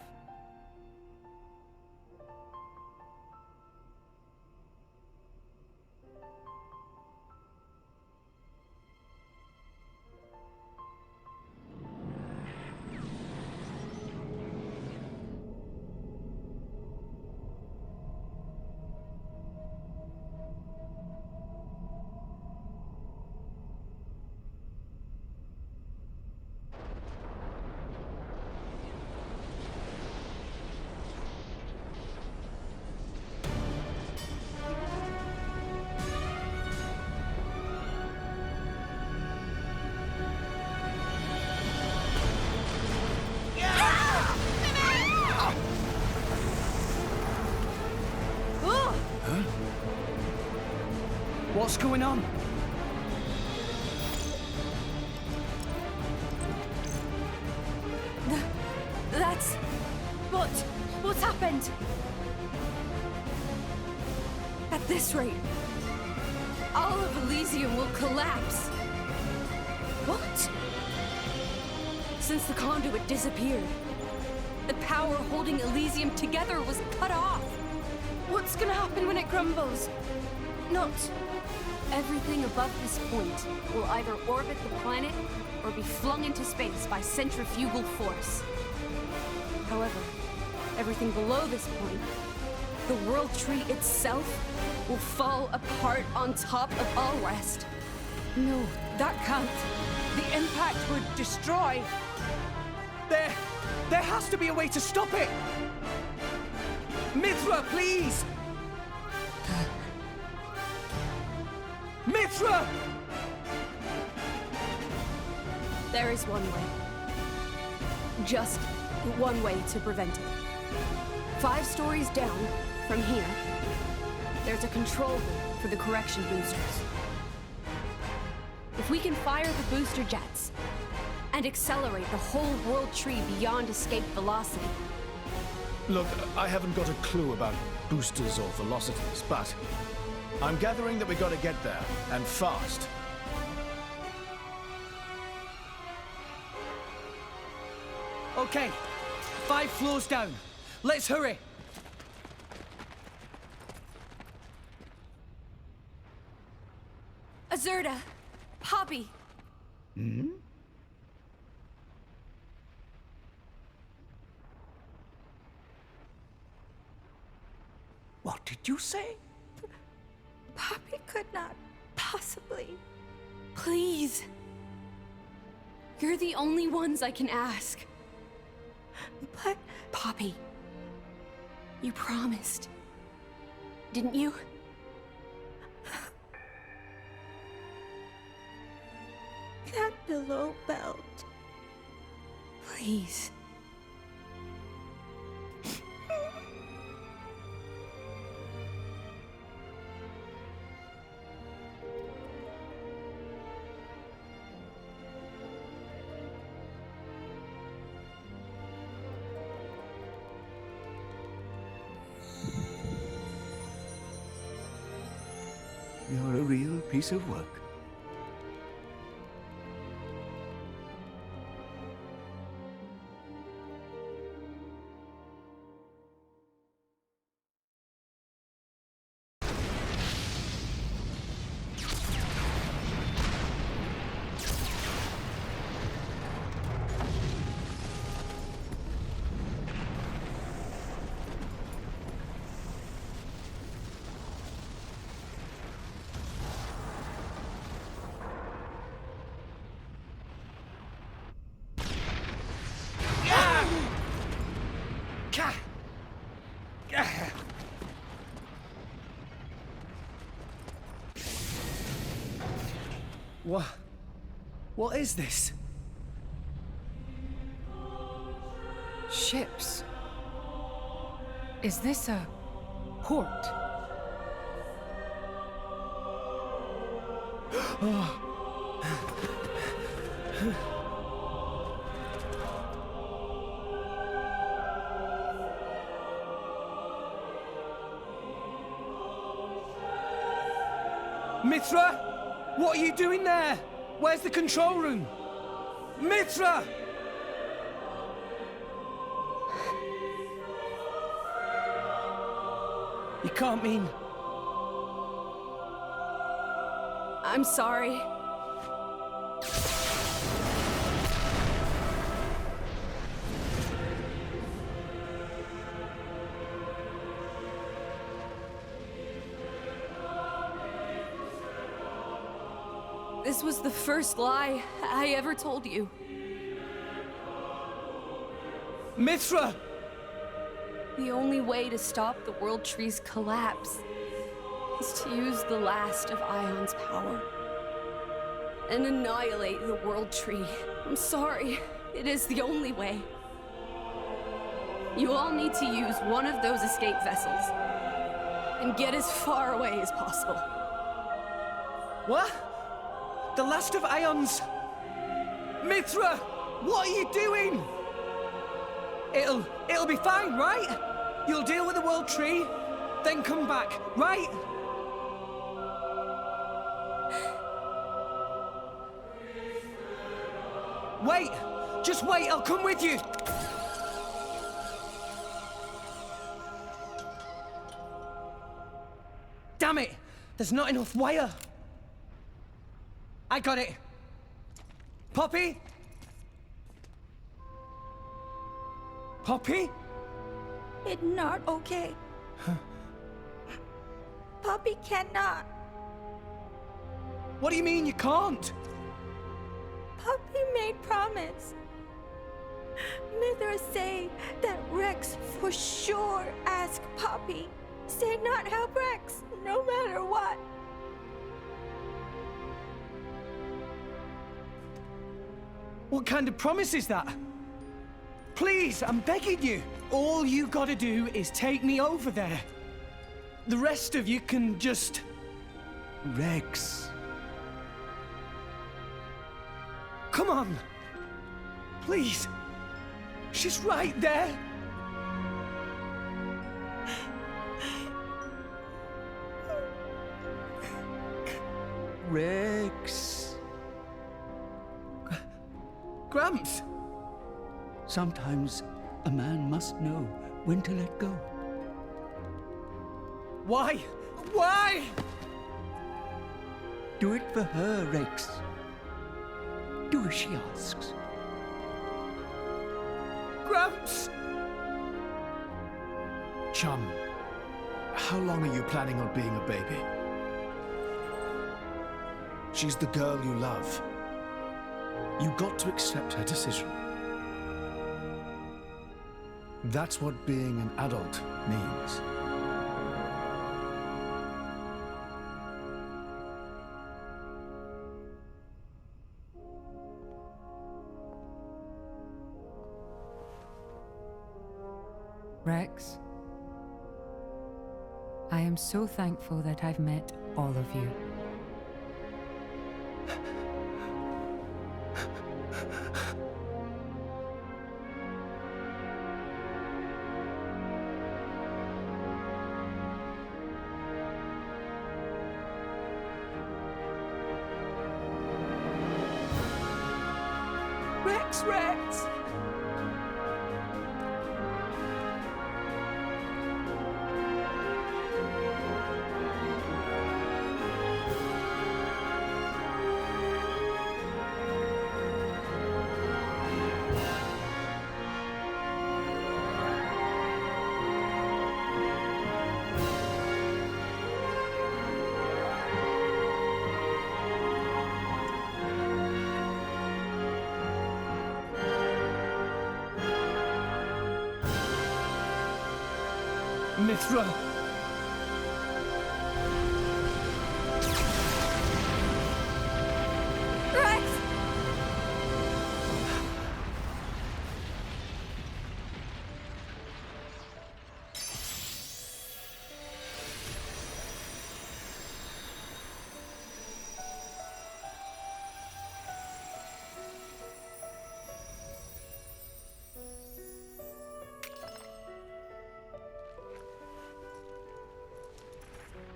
What's going on? That's... What's happened? At this rate, all of Elysium will collapse. What? Since the conduit disappeared, the power holding Elysium together was cut off. What's gonna happen when it crumbles? Not... Everything above this point will either orbit the planet or be flung into space by centrifugal force. However, everything below this point, the World Tree itself, will fall apart on top of all rest. No, that can't. The impact would destroy... There has to be a way to stop it! Mithra, please! Mithra! There is one way. Just one way to prevent it. 5 stories down, from here, there's a control room for the correction boosters. If we can fire the booster jets and accelerate the whole World Tree beyond escape velocity... Look, I haven't got a clue about boosters or velocities, but I'm gathering that we gotta get there, and fast. Okay, 5 floors down. Let's hurry. Azurda! Poppy! Hmm? What did you say? Poppy could not possibly. Please! You're the only ones I can ask. But... Poppy, you promised, didn't you? That below belt. Please. piece of work. What is this? Ships. Is this a port? Mithra? What are you doing there? Where's the control room? Mithra! You can't mean... I'm sorry. This was the first lie I ever told you. Mithra! The only way to stop the World Tree's collapse is to use the last of Ion's power and annihilate the World Tree. I'm sorry, it is the only way. You all need to use one of those escape vessels and get as far away as possible. What? The last of Ion's... Mithra! What are you doing? It'll be fine, right? You'll deal with the World Tree, then come back, right? Wait! Just wait, I'll come with you! Damn it! There's not enough wire! I got it! Poppy? Poppy? It's not okay. Poppy cannot. What do you mean you can't? Poppy made promise. Mithra say that Rex for sure ask Poppy. Say not help Rex, no matter what. What kind of promise is that? Please, I'm begging you. All you gotta do is take me over there. The rest of you can just... Rex. Come on. Please. She's right there. Rex. Gramps. Sometimes a man must know when to let go. Why? Why? Do it for her, Rex. Do as she asks. Gramps! Chum, how long are you planning on being a baby? She's the girl you love. You got to accept her decision. That's what being an adult means. Rex, I am so thankful that I've met all of you. Rex! Mithra! Rex!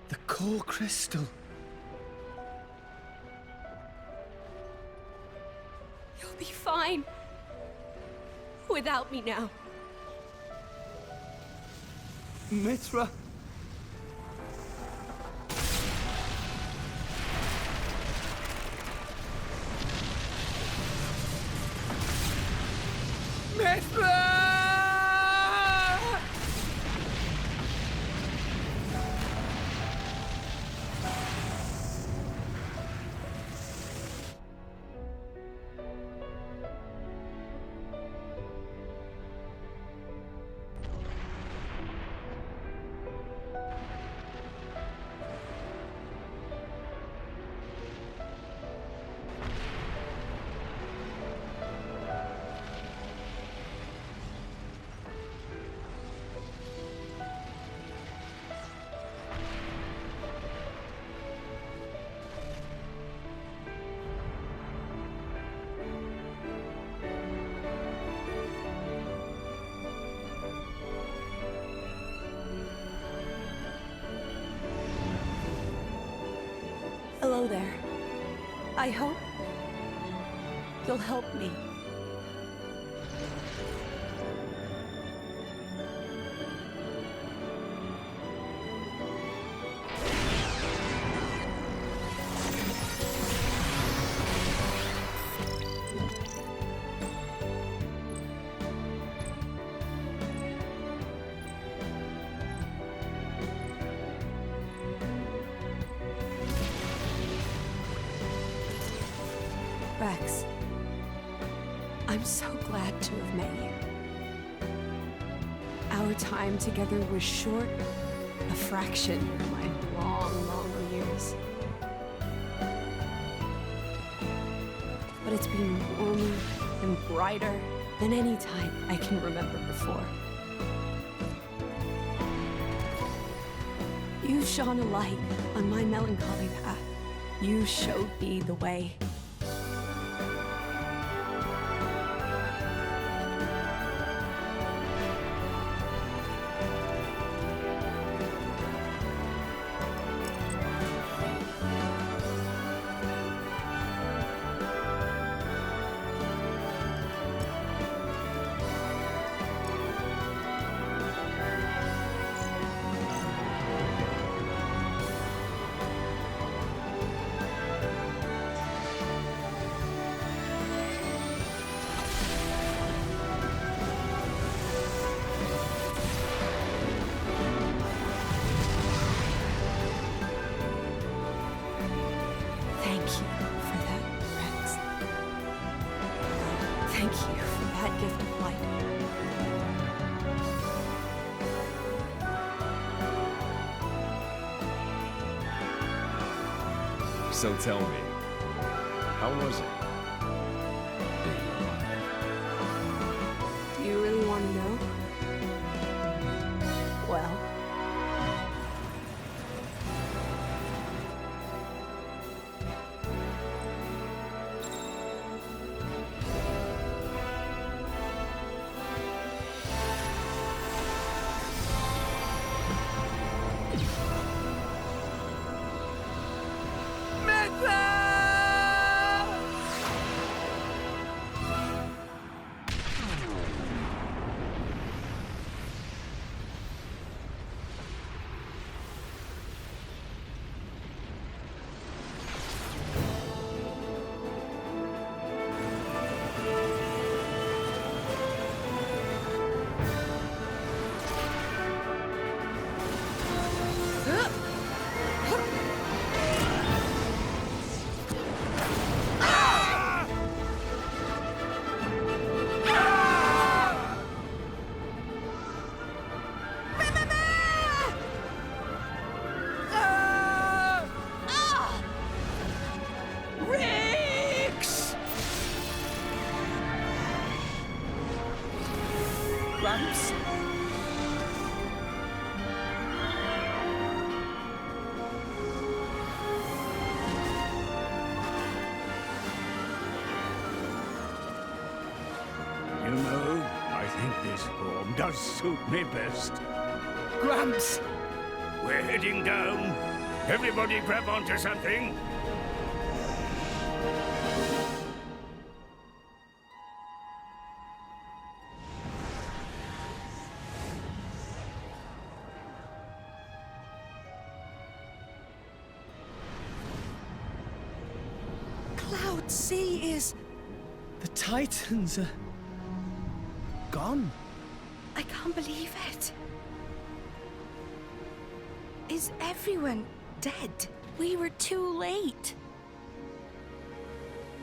The core crystal. You'll be fine. Without me now. Mithra. Hello there. I hope you'll help me. Rex, I'm so glad to have met you. Our time together was short, a fraction of my long years. But it's been warmer and brighter than any time I can remember before. You shone a light on my melancholy path. You showed me the way. Thank you for that, Rex. Thank you for that gift of light. So tell me, how was it? Do you really want to know? Well, Gramps. You know, I think this form does suit me best. Gramps! We're heading down. Everybody grab onto something. Cloud Sea is... The Titans are... gone. I can't believe it. Is everyone dead? We were too late.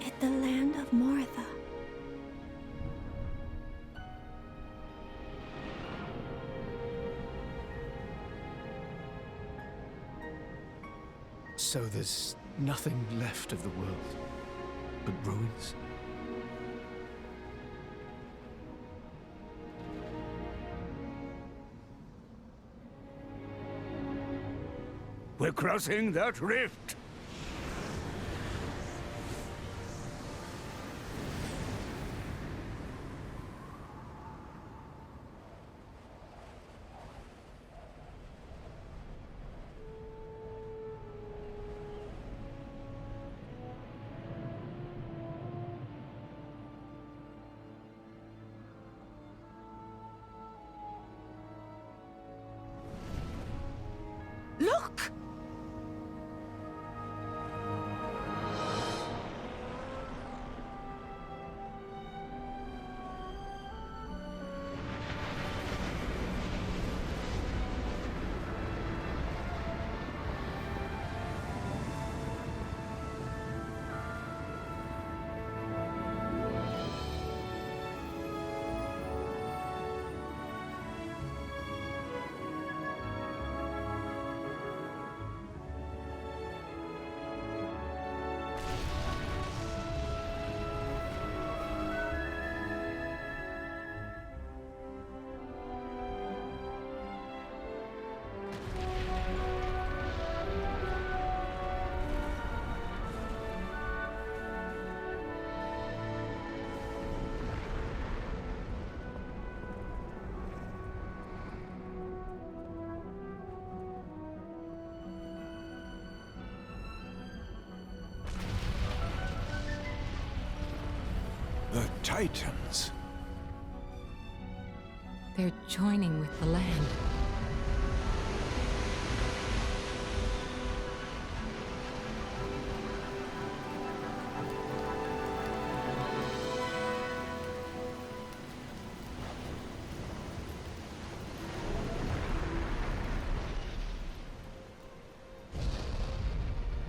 At the land of Martha. So there's nothing left of the world but ruins? We're crossing that rift. Look! The Titans. They're joining with the land.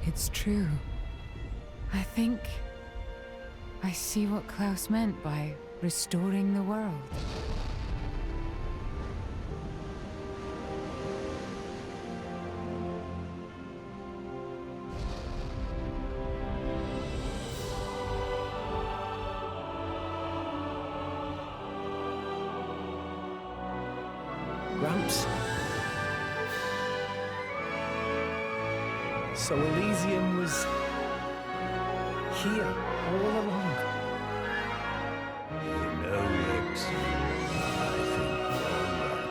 It's true. I think I see what Klaus meant by restoring the world. Gramps. So Elysium was... here, all along. You know, Rex, I think you're right.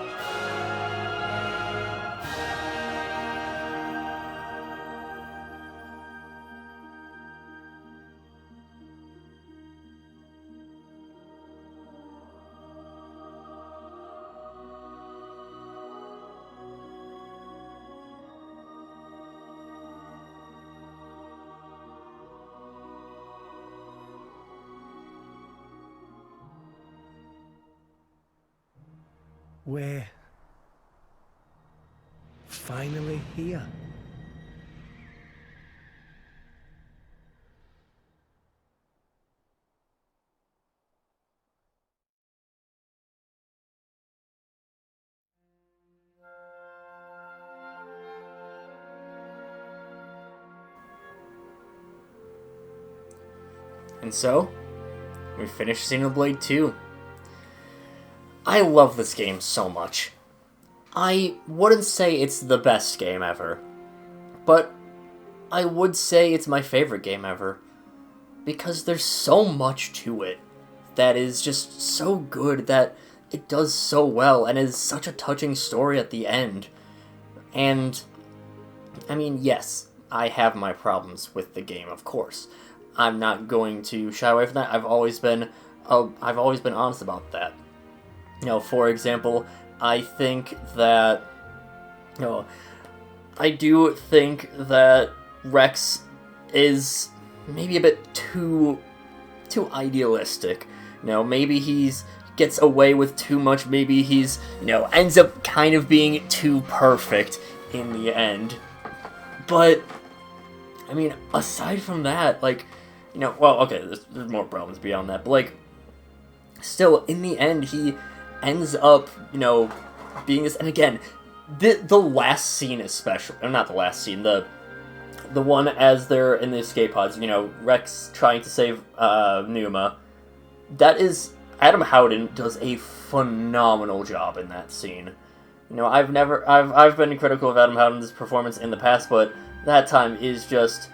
We're... finally here. And so, we finished Xenoblade 2. I love this game so much. I wouldn't say it's the best game ever, but I would say it's my favorite game ever, because there's so much to it that is just so good that it does so well and is such a touching story at the end. And, I mean, yes, I have my problems with the game, of course. I'm not going to shy away from that. I've always been honest about that. You know, for example, I think that, you know, I do think that Rex is maybe a bit too idealistic. You know, maybe he's gets away with too much, maybe he's, you know, ends up kind of being too perfect in the end. But, I mean, aside from that, like, you know, well, okay, there's more problems beyond that, but, like, still, in the end, he ends up, you know, being this, and again, the last scene especially, or not the last scene, the one as they're in the escape pods, you know, Rex trying to save Numa, that is, Adam Howden does a phenomenal job in that scene. You know, I've been critical of Adam Howden's performance in the past, but that time is just,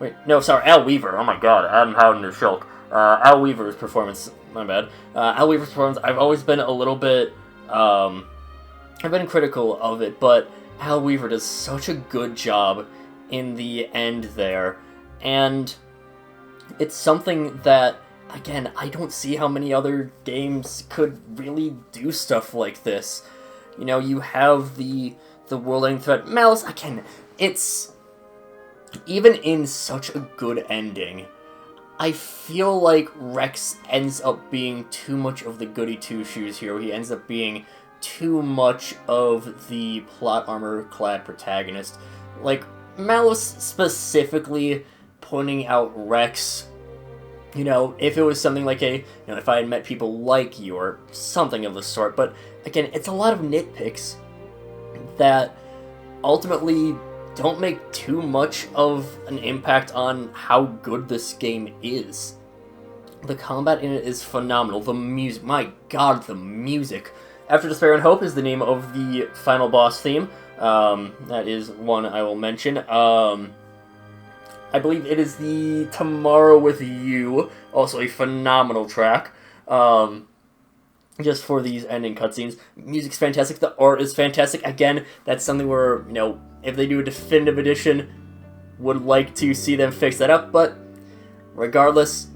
wait, no, sorry, Al Weaver, oh my god, Adam Howden is Shulk. Al Weaver's performance, my bad. Al Weaver's performance, I've always been a little bit, I've been critical of it, but Al Weaver does such a good job in the end there, and it's something that, again, I don't see how many other games could really do stuff like this. You know, you have the world-ending threat. Malos, again, it's, even in such a good ending, I feel like Rex ends up being too much of the goody two-shoes here. He ends up being too much of the plot armor-clad protagonist. Like, Malos specifically pointing out Rex, you know, if it was something like a, you know, if I had met people like you, or something of the sort, but again, it's a lot of nitpicks that ultimately don't make too much of an impact on how good this game is. The combat in it is phenomenal. The music, my god, the music. After Despair and Hope is the name of the final boss theme. That is one I will mention. I believe it is the Tomorrow With You, also a phenomenal track. Just for these ending cutscenes. Music's fantastic, the art is fantastic. Again, that's something where, you know, if they do a definitive edition, would like to see them fix that up, but regardless,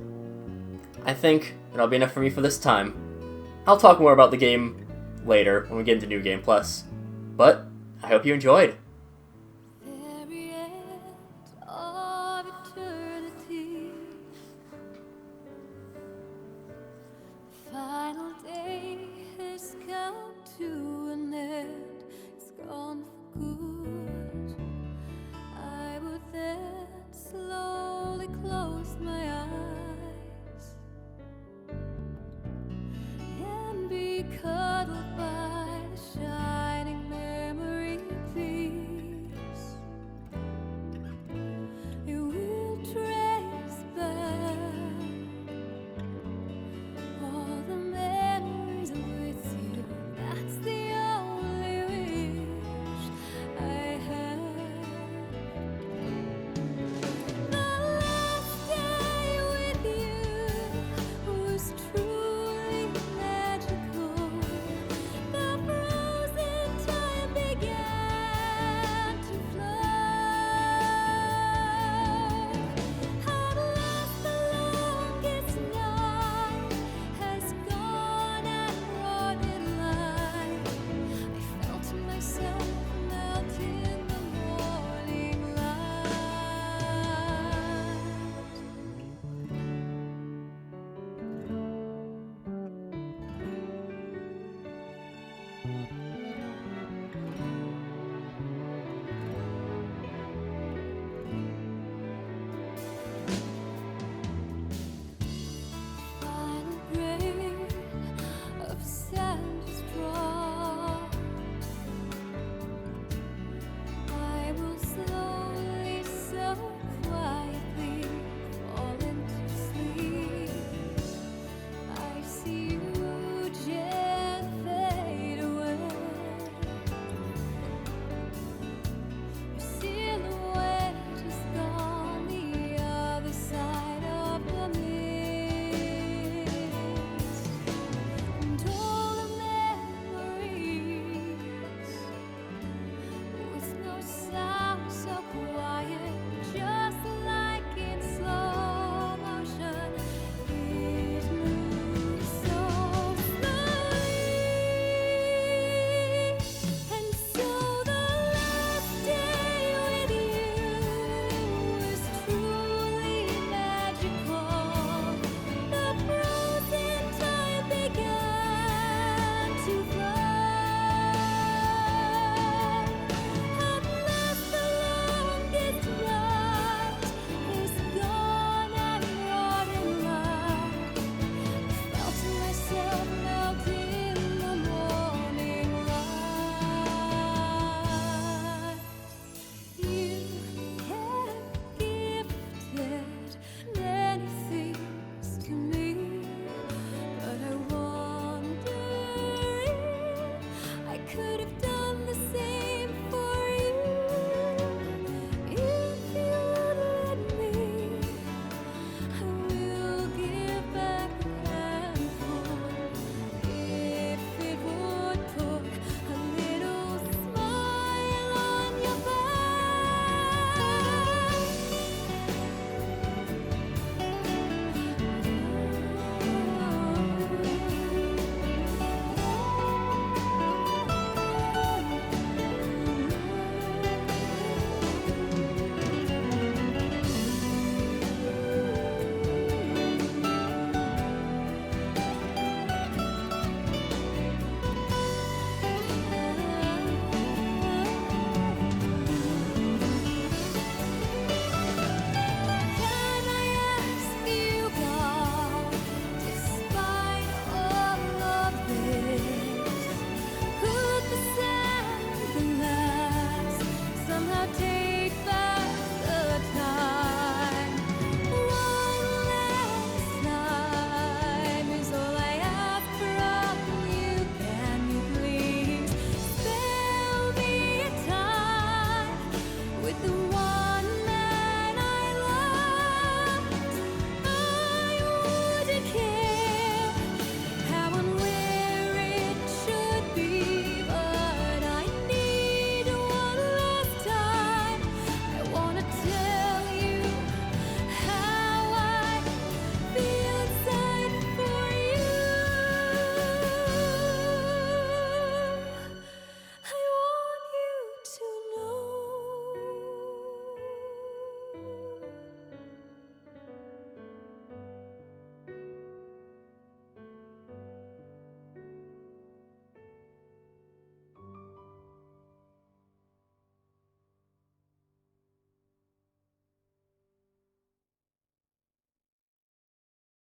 I think that'll be enough for me for this time. I'll talk more about the game later when we get into New Game Plus, but I hope you enjoyed. Cuddled by